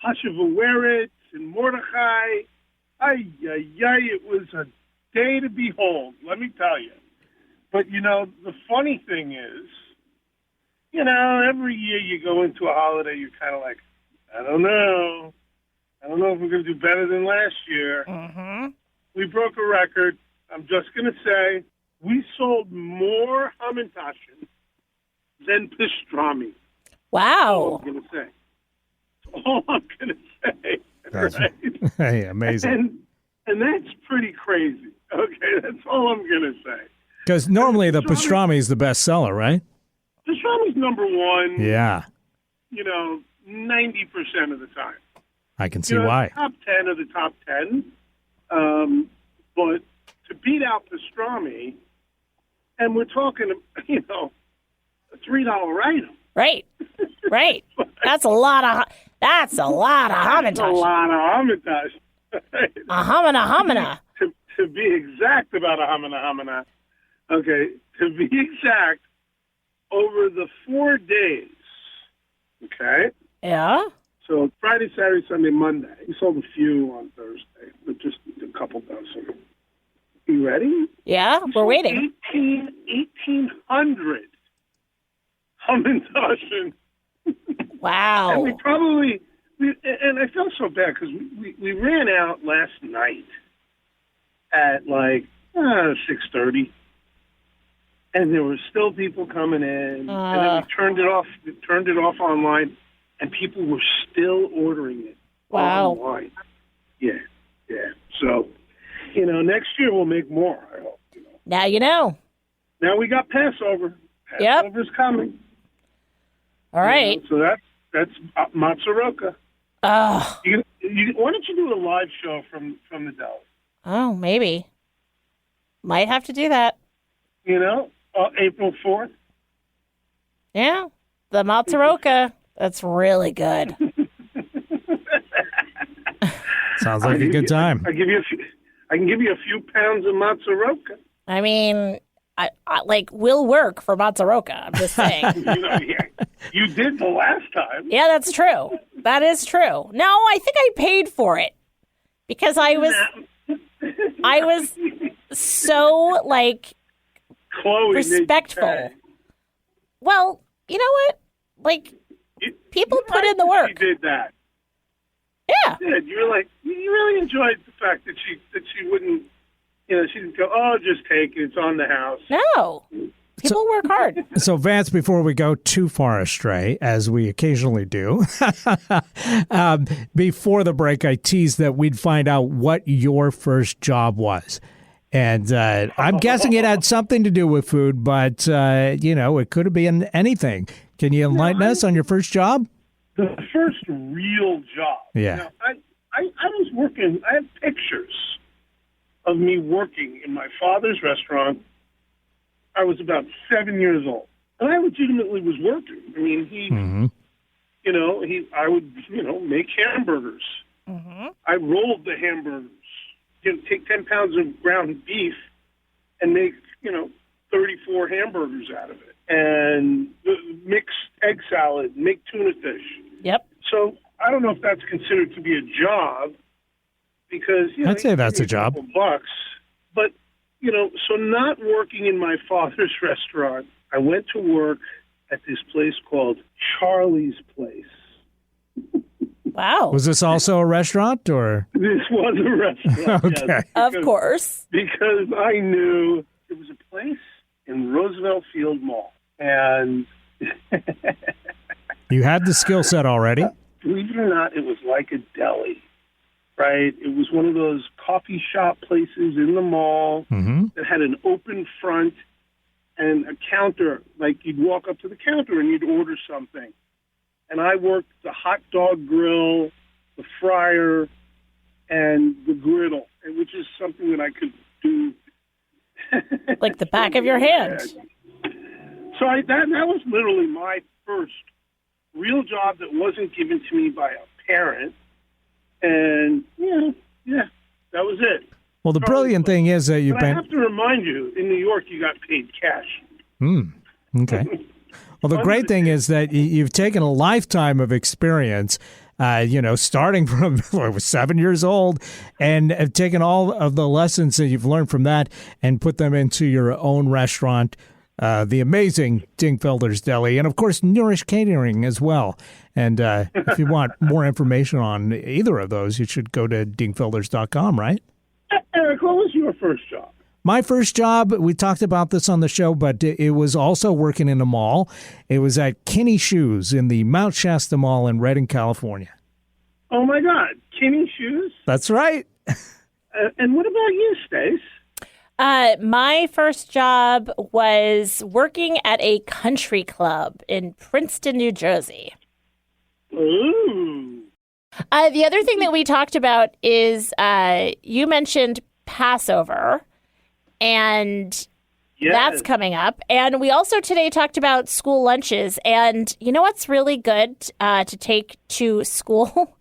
Hashavaweretz and Mordechai. It was a day to behold, let me tell you. But, the funny thing is, every year you go into a holiday, you're kind of like, I don't know if we're going to do better than last year. Mm-hmm. We broke a record. I'm just going to say, we sold more Hamantaschen than pastrami. Wow. That's all I'm going to say. That's all I'm going to say. Right? Hey, amazing. And that's pretty crazy. Okay, that's all I'm going to say. Because normally the pastrami is the best seller, right? Pastrami's number one. Yeah. 90% of the time. I can see why. Top 10 of the top 10. But to beat out pastrami, and we're talking, a $3 item. Right. That's a lot of Hamantash. That's a lot of Hamantash. A hamana. To be exact about a hamana. Okay, to be exact, over the 4 days, okay? Yeah? So Friday, Saturday, Sunday, Monday. We sold a few on Thursday, but just a couple dozen. You ready? Yeah, we're waiting. 1,800 Hamantaschen. Wow. And and I felt so bad because we ran out last night at 6:30, and there were still people coming in. And then we turned it off online, and people were still ordering it. Wow. Online. Yeah. So, next year we'll make more, I hope. Now you know. Now we got Passover. Passover's coming. All right. So that's Matzaroka. Oh. Why don't you do a live show from the deli? Oh, maybe. Might have to do that. April 4th. Yeah, the Mazzaroka. That's really good. Sounds like a good time. I can give you a few pounds of Mazzaroka. I mean, I will work for Mazzaroka. I'm just saying. You did the last time. Yeah, that's true. That is true. No, I think I paid for it because I was so Chloe respectful. Well, you know what? People put in the work. She did that. Yeah. You did. You really enjoyed the fact that she wouldn't, she didn't go, oh, just take it. It's on the house. No. People work hard. So, Vance, before we go too far astray, as we occasionally do, before the break, I teased that we'd find out what your first job was. And I'm guessing it had something to do with food, but, it could have been anything. Can you enlighten us on your first job? The first real job. Yeah. I was working. I have pictures of me working in my father's restaurant. I was about 7 years old, and I legitimately was working. I mean, I would, make hamburgers. Mm-hmm. I rolled the hamburgers. Take 10 pounds of ground beef and make, 34 hamburgers out of it, and mix egg salad, make tuna fish. Yep. So I don't know if that's considered to be a job, because I'd say that's a job. $2 but so not working in my father's restaurant, I went to work at this place called Charlie's Place. Wow. Was this also a restaurant, or? This was a restaurant. Okay. Yes, Of course. Because I knew it was a place in Roosevelt Field Mall. And you had the skill set already? Believe it or not, it was like a deli, right? It was one of those coffee shop places in the mall that had an open front and a counter. Like, you'd walk up to the counter and you'd order something. And I worked the hot dog grill, the fryer, and the griddle, which is something that I could do. Like the back of your hand. So that was literally my first real job that wasn't given to me by a parent. And, yeah, that was it. Well, the brilliant thing is that I have to remind you, in New York, you got paid cash. Okay. Well, the great thing is that you've taken a lifetime of experience, starting from 7 years old, and have taken all of the lessons that you've learned from that and put them into your own restaurant, the amazing Dingfelder's Deli, and, of course, Nourish Catering as well. And if you want more information on either of those, you should go to dingfelders.com, right? Eric, what was your first job? My first job, we talked about this on the show, but it was also working in a mall. It was at Kinney Shoes in the Mount Shasta Mall in Redding, California. Oh, my God. Kinney Shoes? That's right. And what about you, Stace? My first job was working at a country club in Princeton, New Jersey. Ooh. The other thing that we talked about is you mentioned Passover. And that's coming up. And we also today talked about school lunches. And you know what's really good to take to school?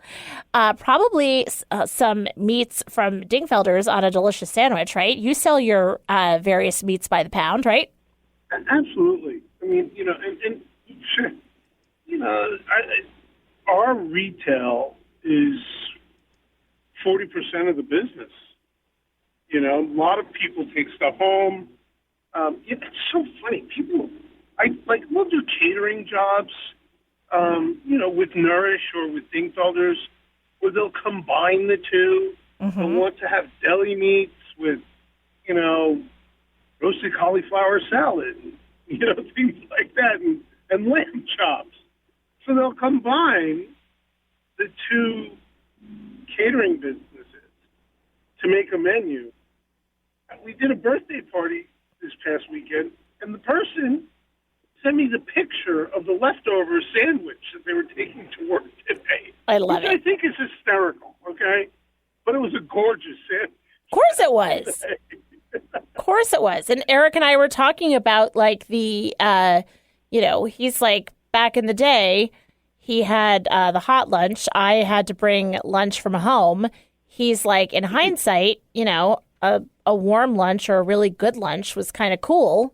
Probably some meats from Dingfelder's on a delicious sandwich, right? You sell your various meats by the pound, right? Absolutely. I mean, our retail is 40% of the business. A lot of people take stuff home. It's so funny. We'll do catering jobs, with Nourish or with Dingfelders, where they'll combine the two. Mm-hmm. They'll want to have deli meats with, roasted cauliflower salad, things like that, and lamb chops. So they'll combine the two catering businesses to make a menu. We did a birthday party this past weekend, and the person sent me the picture of the leftover sandwich that they were taking to work today. I love which it. I think is hysterical, okay? But it was a gorgeous sandwich. Of course it was. Of course it was. And Eric and I were talking about like the, he's like back in the day, he had the hot lunch. I had to bring lunch from home. He's like, in hindsight, a warm lunch or a really good lunch was kind of cool.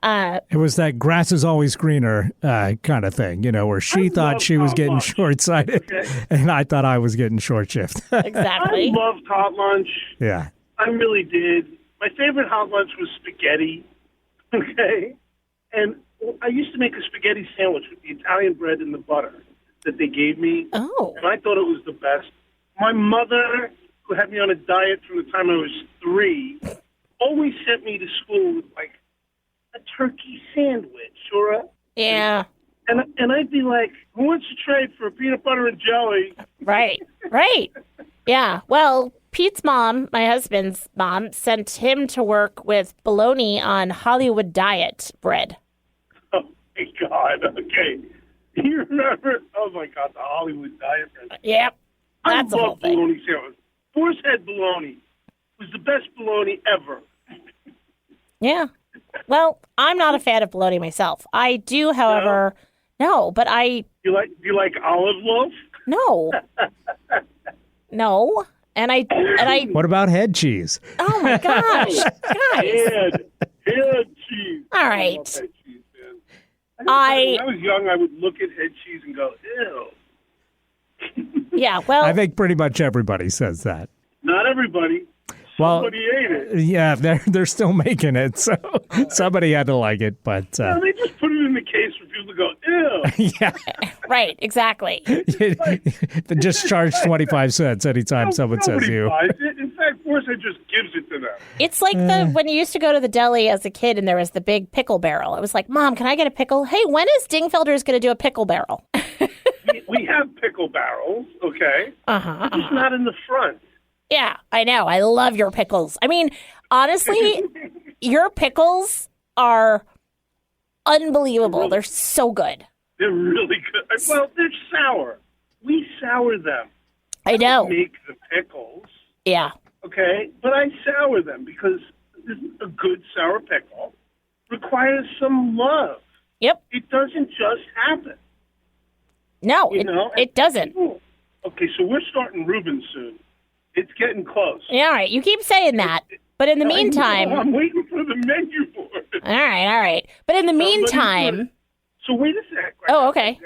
It was that grass is always greener kind of thing, where she thought she was getting short-sighted, and I thought I was getting short shift. Exactly. I loved hot lunch. Yeah. I really did. My favorite hot lunch was spaghetti, okay? And I used to make a spaghetti sandwich with the Italian bread and the butter that they gave me. Oh. And I thought it was the best. My mother, who had me on a diet from the time I was 3, always sent me to school with, like, a turkey sandwich or a... Yeah. And I'd be like, who wants to trade for peanut butter and jelly? Right. Yeah. Well, Pete's mom, my husband's mom, sent him to work with bologna on Hollywood Diet bread. Oh, my God. Okay. You remember? Oh, my God, the Hollywood Diet bread. Yep. That's the I whole love thing. bologna sandwich. Boar's Head bologna was the best bologna ever. Yeah. Well, I'm not a fan of bologna myself. I do, however, but I... You like olive loaf? No. No. And I... What about head cheese? Oh, my gosh. Guys. Head cheese. All I right. love head cheese, man. When I was young, I would look at head cheese and go, ew. Yeah, well... I think pretty much everybody says that. Not everybody. Well, Somebody ate it. yeah, they're still making it, so somebody had to like it. But No, they just put it in the case for people to go, ew. yeah, Right, exactly. they just charge 25 cents anytime someone says Nobody you. buys it. In fact, Boar's Head just gives it to them. It's like when you used to go to the deli as a kid and there was the big pickle barrel. It was like, Mom, can I get a pickle? Hey, when is Dingfelder's going to do a pickle barrel? We have pickle barrels, okay? Uh-huh. Just not in the front. Yeah, I know. I love your pickles. I mean, honestly, your pickles are unbelievable. They're so good. They're really good. Well, they're sour. We sour them. I know. Make the pickles, Yeah. okay? But I sour them because a good sour pickle requires some love. Yep. It doesn't just happen. No, You it doesn't. Okay, so we're starting Reuben soon. It's getting close. Yeah, all right. You keep saying that. But in the meantime... I'm waiting for the menu board. All right. But in the meantime... So wait a sec. Oh, okay.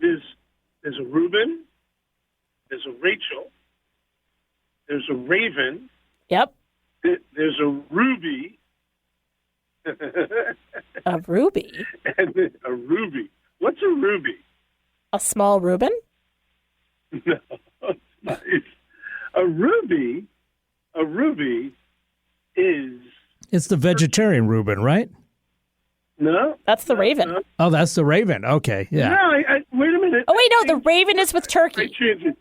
There's a Reuben. There's a Rachel. There's a Raven. Yep. There's a Ruby. A ruby? And a Ruby. What's a Ruby? A small Reuben? No, it's not. A Ruby is... It's the vegetarian Reuben, right? No. That's the Raven. No, Oh, that's the Raven. Okay, yeah. I wait a minute. Oh, wait, no, the Raven is with I turkey. changed it.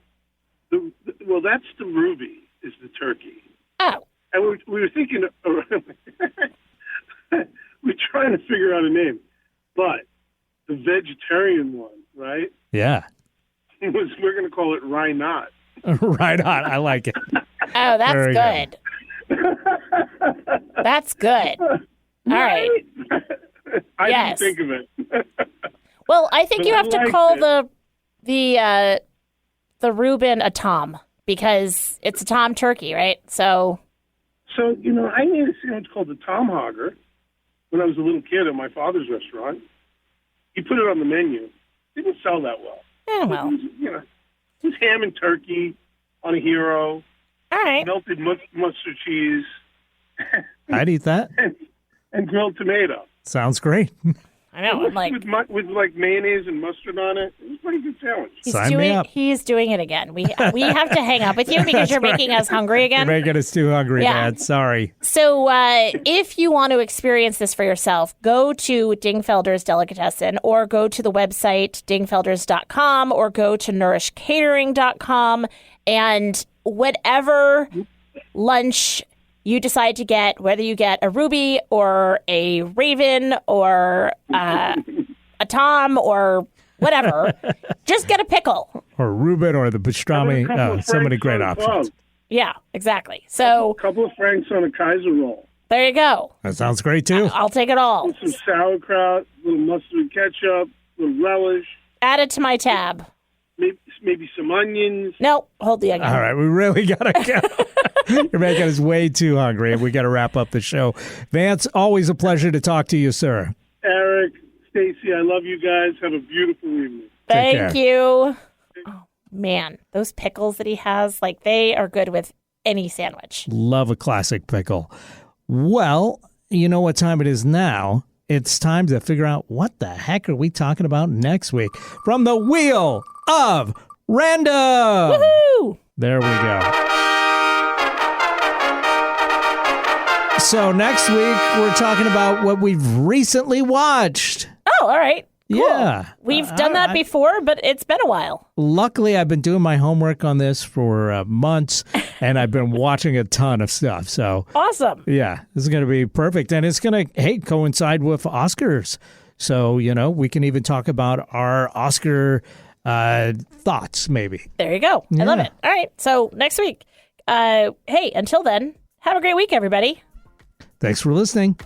Well, that's the Ruby, is the turkey. Oh, And we were thinking... we're trying to figure out a name. But the vegetarian one, right, Yeah. we're going to call it Rye Not. Right on. I like it. oh, that's Very good. That's good. All right. I Yes. didn't think of it. Well, I think But you I have to liked call it. the Reuben a Tom because it's a Tom turkey, right? So, So, I made a sandwich called the Tom Hogger when I was a little kid at my father's restaurant. He put it on the menu. It didn't sell that well. well, It was ham and turkey on a hero, all right. melted mustard cheese, I'd eat that. and grilled tomato. Sounds great. I know. I'm like, with like mayonnaise and mustard on it. It was a pretty good sandwich. Sign me up. He's doing it again. We have to hang up with you because you're making us hungry You're again. making us too hungry, Yeah. Dad. Sorry. So if you want to experience this for yourself, go to Dingfelder's Delicatessen or go to the website dingfelders.com or go to nourishcatering.com and whatever lunch you decide to get, whether you get a Ruby or a Raven or a Tom or whatever, just get a pickle. Or Reuben or the pastrami. Oh, so many great options. Yeah, exactly. So a couple of Franks on a Kaiser roll. There you go. That sounds great, too. I'll take it all. With some sauerkraut, a little mustard and ketchup, a little relish. Add it to my tab. Maybe some onions. No, hold the onion. All right, we really got to go. You're making us way too hungry. We got to wrap up the show. Vance, always a pleasure to talk to you, sir. Eric, Stacy, I love you guys. Have a beautiful evening. Thank you. Oh, man, those pickles that he has, like, they are good with any sandwich. Love a classic pickle. Well, you know what time it is now. It's time to figure out what the heck are we talking about next week from the Wheel of Random. Woohoo! There we go. So next week, we're talking about what we've recently watched. Oh, all right. Cool. Yeah. We've done that before, but it's been a while. Luckily, I've been doing my homework on this for months, and I've been watching a ton of stuff. So awesome. Yeah, this is going to be perfect. And it's going to, coincide with Oscars. So, we can even talk about our Oscar thoughts, maybe. There you go. I love it. All right. So next week. Hey, until then, have a great week, everybody. Thanks for listening.